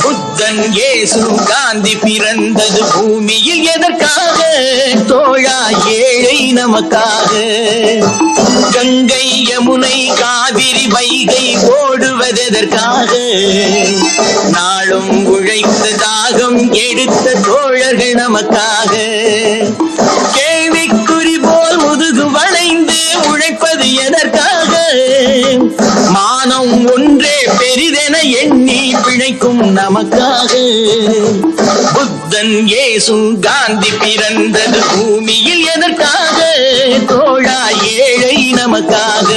புத்தன் இயேசு காந்தி பிறந்தது பூமியில் எதற்காக? தோழா ஏழை நமக்காக. கங்கை யமுனை காவிரி வைகை ஓடுவதற்காக? நாளும் உழைத்த தாகம் எடுத்த தோழர்கள் நமக்காக. கேள்விக்குறி போல் முதுகு வளைந்து உழைப்பது எதற்காக? மானம் ஒன்றே பெரிதென எண்ணி பிழைக்கும் நமக்காக. புத்தன் இயேசு காந்தி பிறந்தது பூமியில் எதற்காக? தோழா ஏழை நமக்காக.